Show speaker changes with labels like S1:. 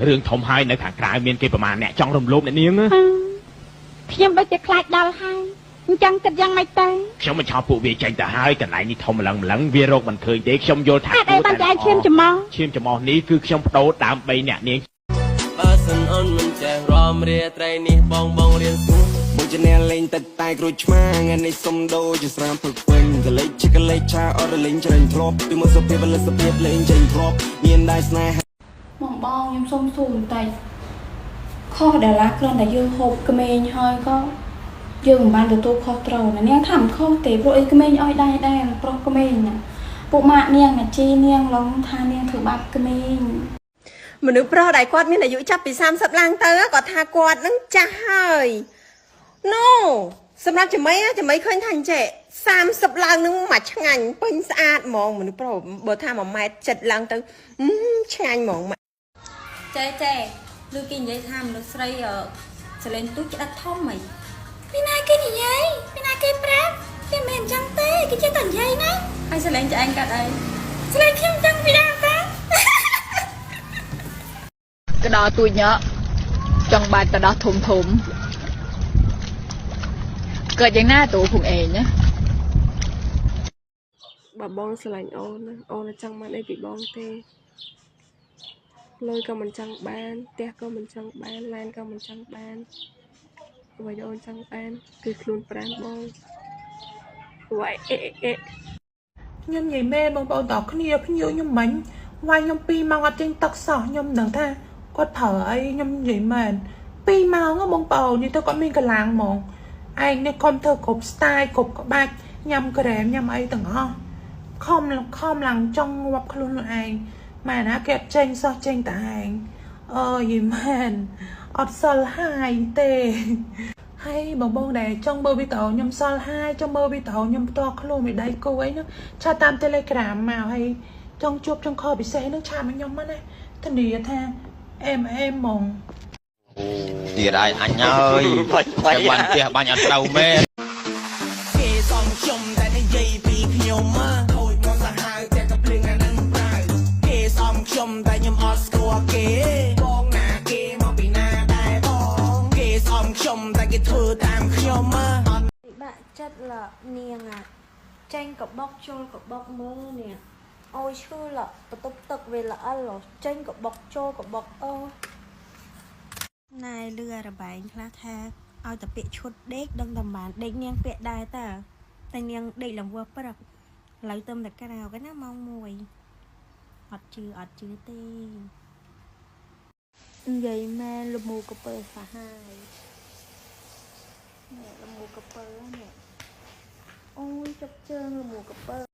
S1: រឿងធំហើយនៅខាងក្រៅមានគេប្រមាណអ្នកចង់រំលោភអ្នកនាង
S2: ខ្ញុំដូចជាខ្លាចដល់ហើយអញ្ចឹងគិតយ៉ាងម៉េចទៅ
S1: ខ្ញុំមិនឆោតពួកវាចេញទៅហើយកន្លែងនេះធំម្លឹងវារកមិនឃើញទេខ្ញុំយល់ថា
S2: តែបានតែឈាមច្មោះ
S1: នេះគឺខ្ញុំបដូរដើម្បីអ្នកនាង
S3: បើសិនអូនមិនចេះរំរាត្រីនេះបងរៀនស្រួលមួយជាអ្នកលេងទឹកតែគ្រូឆ្មាថ្ងៃនេះសុំដូរជាស្រាមព្រឹកពេញកលេចជាកលេចឆាអត់លេងច្រែងធ្លាប់ពីមើលសុភាពលិសភាពលេងចេញធ្លាប់មានដែរស្នេហ៍
S4: បងខ្ញុំសុំសួរបន្តិចខុសដែលឡាគ្រាន់តែយើងហូបក្មេងហើយក៏យើងមិនបានទទួលខុសត្រូវណានាងថាមិនខុសទេព្រោះអីក្មេងឲ្យដែរប្រុសក្មេងណាពួកម៉ាក់នាងណាជីនាងឡងថានាងធ្វើបាបក្មេង
S5: មនុស្សប្រុសដែលគាត់មានអាយុចាប់ពី30ឡើងទៅគាត់ថាគាត់នឹងចាស់ហើយ No សម្រាប់ចាំមីឃើញថាអញ្ចេះ30ឡើងនឹងមកឆ្ងាញ់ពេញស្អាតហ្មងមនុស្សប្រុសបើថា1ម៉ែត្រ7ឡើងទៅឆ្ងាញ់ហ្មង
S4: ចេឮគេនិយាយថាមនុស្សស្រីសលេងទូចក្តាច់ធំហីពីណាគេនិយាយពីណាគេប្រាប់គេមិនអញ្ចឹងទេគេចេះតែនិយាយណាហើយសលេងឆ្អែងកាត់អីសលេងខ្ញុំចឹងពីណាតា
S2: ក្តោទួយញ៉ចង់បាច់ទៅដោះធំកើតយ៉ាងណាទូភងឯងណា
S6: បើបងស្រឡាញ់អូនចង់បានអីពីបងទេលុយក៏មិនចង់បានផ្ទះក៏មិនចង់បានឡានក៏មិនចង់បានអ្វីដែលអូនចង់បានគឺខ្លួនប្រាណបងវ៉ៃ
S7: ខ្ញុំនិយាយមែនបងប្អូនតគ្នាភ្ញៀវខ្ញុំមិញវាយខ្ញុំ2ម៉ោងអត់ចេញទឹកសោះខ្ញុំដឹងថាគាត់ប្រើអីខ្ញុំនិយាយមែន2ម៉ោងបងប្អូននិយាយទៅគាត់មានកលាំងហ្មងឯងនេះខំធ្វើគ្រប់ style គ្រប់ក្បាច់ញ៉ាំក្រែមញ៉ាំអីទាំងអស់ខំឡើងចង់ងាប់ខ្លួនឯងម៉ែណាគេអត់ចេញសោះចេញតែឯងអើយមែនអត់សល់ហើយទេហើយបងដែលចង់មើលវីដេអូខ្ញុំសល់ហើយចង់មើលវីដេអូខ្ញុំផ្ទាល់ខ្លួនមីដៃគូអីហ្នឹងឆាតតាម Telegram មកហើយចង់ជួបចង់ខលពិសេសហ្នឹងឆាតមកខ្ញុំមកណាធានាថាអេមហ្មង
S1: ទៀតឯងអញហើយចាំបានផ្ទះបាញ់អត់ត្រូវមែន
S3: គេសំខ្ញុំតែនិយាយពីខ្ញុំមកខូចមកសាហាវតែកំភ្លឹងអានឹងប្រៅគេសំខ្ញុំតែខ្ញុំអត់ស្គាល់គេបងណាគេមកពីណាដែរបងគេសំខ្ញុំតែគេធ្វើតាមខ្ញុំមក
S4: បាក់ចិត្តលនាងចេញកបុកចូលកបុកមើលនេះអូយឈឺលបន្ទប់ទឹកវាល្អិលចេញកបុកចូលកបុកអូណែលឺរបែងខ្លះថាឲ្យតែពាក្យឈុតដេកដឹងតែបានដេកនាងពាក្យដែរតើតែនាងដេកលង្វើព្រឹកឥឡូវទៅតែក្រៅគេណាម៉ោង1អត់ជឿទេនិយាយមែនលមូកពើសាហាយនេះលមូកពើនេះអូយចុកជើងលមូកពើ